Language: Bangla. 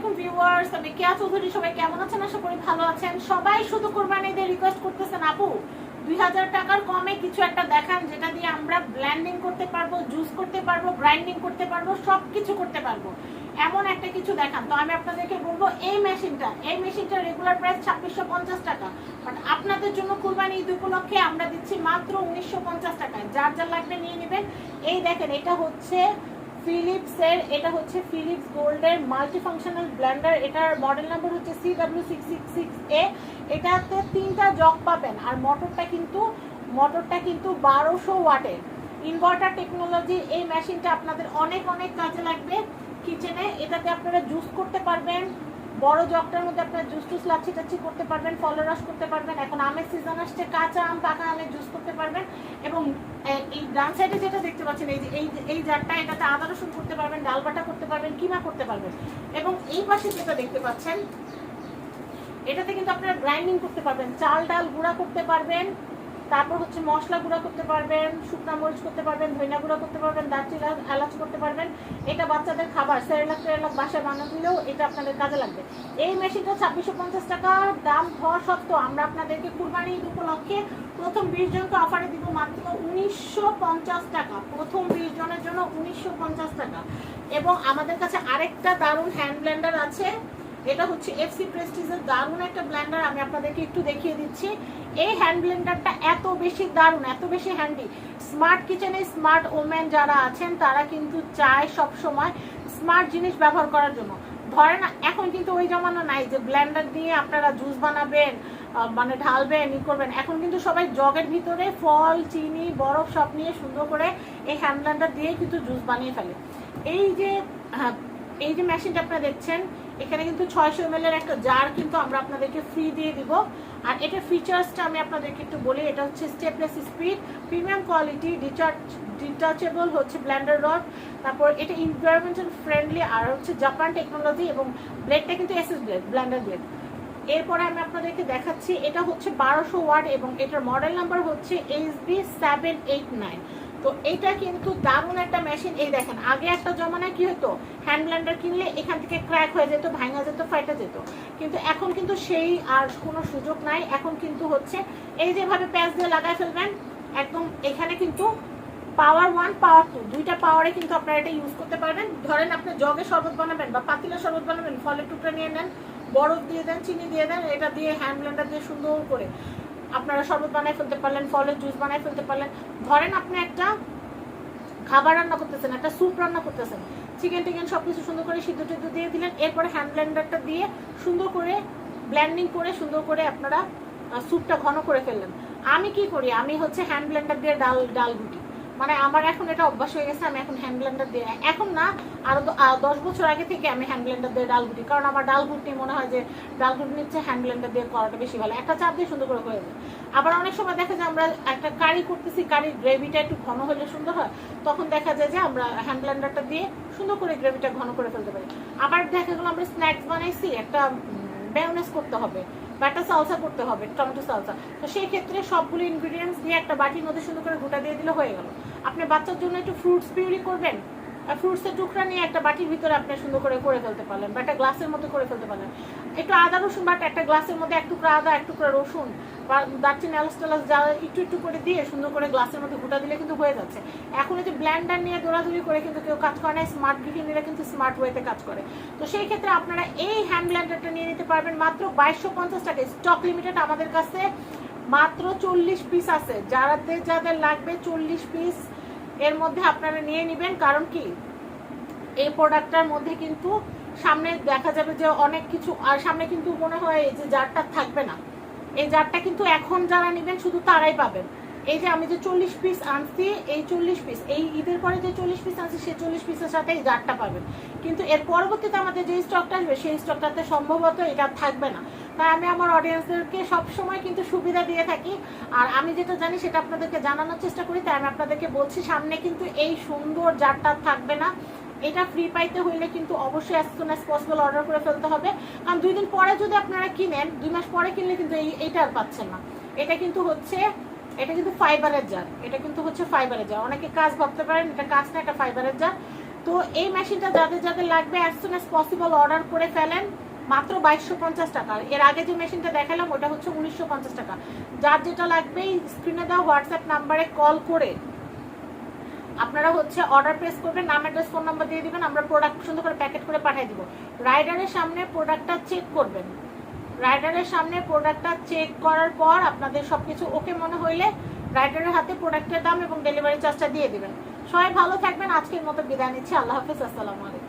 আলাইকুম ভিউয়ার্স, আমি কেয়া চৌধুরী। সবাই কেমন আছেন? আশা করি ভালো আছেন। সবাই শুধু কুরবানি ঈদের রিকোয়েস্ট করতেছেন, আপু 2000 টাকার কমে কিছু একটা দেখান যেটা দিয়ে আমরা ব্লেন্ডিং করতে পারবো, জুস করতে পারবো, গ্রাইন্ডিং করতে পারবো, সবকিছু করতে পারবো, এমন একটা কিছু দেখান। তো আমি আপনাদেরকে বলবো এই মেশিনটা রেগুলার প্রাইস 2650 টাকা, বাট আপনাদের জন্য কুরবানি ঈদ উপলক্ষে আমরা দিচ্ছি মাত্র 1950 টাকায়। যার যা লাগবে নিয়ে নেবেন। এই দেখেন, এটা হচ্ছে ফিলিপসের, এটা হচ্ছে ফিলিপস গোল্ডের মাল্টি ফাংশনাল ব্লেন্ডার। এটার মডেল নাম্বার হচ্ছে CW666A। এটাতে 3টা জগ পাবেন, আর মোটরটা কিন্তু 1200 ওয়াটের ইনভার্টার টেকনোলজি। এই মেশিনটা আপনাদের অনেক অনেক কাজে লাগবে কিচেনে। এটাতে আপনারা জুস করতে পারবেন, বড় জগটার মধ্যে আপনারা জুস টুস লাচ্ছি টাচ্ছি করতে পারবেন, ফল রস করতে পারবেন। এখন আমের সিজন আসছে, কাঁচা আম পাকা আমের জুস করতে পারবেন। এবং এই ডান সাইডে যেটা দেখতে পাচ্ছেন, এই জারটা, এটাতে আদা রসুন করতে পারবেন, ডাল বাটা করতে পারবেন, কিমা করতে পারবেন। এবং এই পাশে যেটা দেখতে পাচ্ছেন, এটাতে কিন্তু আপনারা গ্রাইন্ডিং করতে পারবেন, চাল ডাল গুঁড়া করতে পারবেন, তারপর হচ্ছে মশলা গুঁড়া করতে পারবেন, শুকনা মরিচ করতে পারবেন, ধনিয়া গুঁড়া করতে পারবেন, দারচিনি এলাচ করতে পারবেন। এটা বাচ্চাদের খাবার সেরেলাক বাসায় বানানো দিলেও এটা আপনাদের কাজে লাগবে। এই মেশিনটা 2650 টাকা দাম হওয়া সত্ত্বেও আমরা আপনাদেরকে কুরবানি ঈদ উপলক্ষে প্রথম 20 জনকে অফারে দিব মাত্র 1950 টাকা। প্রথম 20 জনের জন্য 1950 টাকা। এবং আমাদের কাছে আরেকটা দারুণ হ্যান্ড ব্লেন্ডার আছে। এটা হচ্ছে FC প্রেস্টিজের দারুণ একটা ব্লেন্ডার। আমি আপনাদেরকে একটু দেখিয়ে দিচ্ছি। এই হ্যান্ড ব্লেন্ডারটা এত বেশি দারুণ, এত বেশি হ্যান্ডি। স্মার্ট কিচেনে স্মার্ট ওমেন যারা আছেন তারা কিন্তু চায় সব সময় স্মার্ট জিনিস ব্যবহার করার জন্য। ধরেন এখন কিন্তু ওই জমানো নাই যে ব্লেন্ডার দিয়ে আপনারা জুস বানাবেন, মানে ঢালবেন, করবেন। এখন কিন্তু সবাই জগের ভিতরে ফল, চিনি, বরফ সব নিয়ে সুন্দর করে এই হ্যান্ড ব্লেন্ডার দিয়ে কিন্তু জুস বানিয়ে ফেলে। এই যে মেশিনটা আপনারা দেখছেন, এখানে কিন্তু 600 ml এর একটা জার কিন্তু আমরা আপনাদেরকে ফ্রি দিয়ে দিব। আর এটার ফিচার্সটা আমি আপনাদেরকে একটু বলি। এটা হচ্ছে stepless speed, premium quality, detachable হচ্ছে ব্লেন্ডার রড, তারপর এটা এনভায়রনমেন্টাল ফ্রেন্ডলি, আর হচ্ছে জাপান টেকনোলজি, এবং ব্লেডটা কিন্তু এসএস ব্লেড, ব্লেন্ডার ব্লেড। এরপরে আমি আপনাদেরকে দেখাচ্ছি, এটা হচ্ছে 1200 ওয়াট এবং এটার মডেল নাম্বার হচ্ছে HB789। তো এটা কিন্তু দারুণ একটা মেশিন। এই দেখেন, আগে একটা জমানায় কি হতো, হ্যান্ড ব্লেন্ডার কিনলে এখান থেকে ক্র্যাক হয়ে যেত, ভাঙা যেত, ফাইটা যেত। কিন্তু এখন কিন্তু সেই আর কোনো সুযোগ নাই। এখন কিন্তু হচ্ছে এই যেভাবে প্যাচ দিয়ে লাগাই ফেলবেন, একদম এখানে কিন্তু পাওয়ার 1 পাওয়ার 2 দুইটা পাওয়ারে কিন্তু আপনারা এটা ইউজ করতে পারবেন। ধরেন আপনি জগে শরবত বানাবেন বা পাতিলা শরবত বানাবেন, ফলের টুকরা নিয়ে নেন, বরফ দিয়ে দেন, চিনি দিয়ে দেন, এটা দিয়ে হ্যান্ড ব্লেন্ডার দিয়ে সুন্দর করে আপনারা শরবত বানায় ফেলতে পারলেন, ফলের জুস বানায় ফেলতে পারলেন। ধরেন আপনি একটা খাবার রান্না করতেছেন, একটা স্যুপ রান্না করতেছেন, চিকেন টিকেন সবকিছু সুন্দর করে সিদ্ধ টিদ্ধ দিয়ে দিলেন, এরপরে হ্যান্ড ব্লেন্ডারটা দিয়ে সুন্দর করে ব্লেন্ডিং করে সুন্দর করে আপনারা স্যুপটা ঘন করে ফেললেন। আমি কি করি, আমি হচ্ছে হ্যান্ড ব্লেন্ডার দিয়ে ডাল ঘুটি। মানে আমার এখন এটা অভ্যাস হয়ে গেছে, আমি এখন হ্যান্ড ব্লেন্ডার দিয়ে, এখন না আরো 10 বছর আগে থেকে আমি হ্যান্ড ব্লেন্ডার দিয়ে ডাল ঘুটি। কারণ আমার ডাল ঘুটনি মনে হয় যে ডাল ঘুটনি হচ্ছে হ্যান্ড ব্লেন্ডার দিয়ে করাটা বেশি ভালো, একটা চাপ দিয়ে সুন্দর করে হয়ে যায়। আবার অনেক সময় দেখা যায় আমরা একটা কারি করতেছি, কারির গ্রেভিটা একটু ঘন হলে সুন্দর হয়, তখন দেখা যায় যে আমরা হ্যান্ড ব্লেন্ডারটা দিয়ে সুন্দর করে গ্রেভিটা ঘন করে ফেলতে পারি। আবার দেখা গেলো আমরা স্ন্যাক্স বানাইছি, একটা মেয়োনেজ করতে হবে বা একটা সালসা করতে হবে, টমেটো সালসা, তো সেই ক্ষেত্রে সবগুলো ইনগ্রিডিয়েন্টস দিয়ে একটা বাটির মধ্যে সুন্দর করে গোটা দিয়ে দিলে হয়ে গেল। আপনি বাচ্চার জন্য একটু ফ্রুটস পিউরি করবেন, ফ্রুটসের টুকরা নিয়ে একটা বাটির ভিতরে আপনি সুন্দর করে ফেলতে পারলেন, বা একটা গ্লাসের মধ্যে করে ফেলতে পারলেন। একটু আদা রসুন বাটা, একটা গ্লাসের মধ্যে 1 টুকরা আদা, 1 টুকরা রসুন বা দারচিনি এলাচ টেলাচ যা একটু একটু করে দিয়ে সুন্দর করে গ্লাসের মধ্যে গোটা দিলে কিন্তু হয়ে যাচ্ছে। এখন এই যে ব্লেন্ডার নিয়ে দৌড়াদৌড়ি করে কিন্তু কেউ কাজ করে না, স্মার্ট গৃহিণীরা কিন্তু স্মার্ট ওয়েতে কাজ করে। তো সেই ক্ষেত্রে আপনারা এই হ্যান্ড ব্লেন্ডারটা নিয়ে নিতে পারবেন মাত্র 2250 টাকা। স্টক লিমিটেড আমাদের কাছে মাত্র 40 পিস আছে। যাদের লাগবে 40 পিস এর মধ্যে আপনারা নিয়ে নেবেন। কারণ কি, এই প্রোডাক্টটার মধ্যে কিন্তু সামনে দেখা যাবে যে অনেক কিছু, আর সামনে কিন্তু মনে হয় যে জারটা থাকবে না। এই জারটা কিন্তু এখন যারা নেবেন শুধু তারাই পাবেন। এই যে আমি যে 40 পিস আনছি, এই 40 পিস এই ঈদের পরে যে 40 পিস আনছি, সেই 40 পিসের সাথে এই জারটা পাবেন। কিন্তু এর পরবর্তীতে আমাদের যে স্টকটা আসবে, সেই স্টকটাতে সম্ভবত এটা থাকবে না। তাই আমি আমার অডিয়েন্সদেরকে সবসময় কিন্তু সুবিধা দিয়ে থাকি, আর আমি যেটা জানি সেটা আপনাদেরকে জানানোর চেষ্টা করি। তাই আমি আপনাদেরকে বলছি, সামনে কিন্তু এই সুন্দর জারটা থাকবে না। এটা ফ্রি পাইতে হইলে কিন্তু অবশ্যই as soon as possible order করে ফেলতে হবে। কারণ 2 দিন পরে যদি আপনারা কিনেন, 2 মাস পরে কিনলে কিন্তু এইটা আর পাচ্ছেন না। এটা কিন্তু ফাইবারের জার, এটা কিন্তু হচ্ছে ফাইবারের জার। অনেকে কাজ ভাবতে পারেন, এটা কাজ না, এটা ফাইবারের জার। তো এই মেশিনটা যাদের যাদের লাগবে as soon as possible order করে ফেলেন, মাত্র 2250 টাকা। এর আগে যে মেশিনটা দেখালাম ওটা হচ্ছে 1950 টাকা। যার যেটা লাগবে স্ক্রিনে দেওয়া হোয়াটসঅ্যাপ নাম্বারে কল করে আপনারা হচ্ছে অর্ডার প্লেস করবেন, নাম অ্যাড্রেস ফোন নাম্বার দিয়ে দিবেন, আমরা প্রোডাক্ট সুন্দর করে প্যাকেট করে পাঠিয়ে দিব। রাইডারের সামনে প্রোডাক্টটা চেক করবেন, রাইডারের সামনে প্রোডাক্টটা চেক করার পর আপনাদের সব কিছু ওকে মনে হইলে রাইডারের হাতে প্রোডাক্টের দাম এবং ডেলিভারি চার্জটা দিয়ে দিবেন। সবাই ভালো থাকবেন, আজকের মতো বিদায় নিচ্ছি, আল্লাহ হাফেজ, আসসালামু আলাইকুম।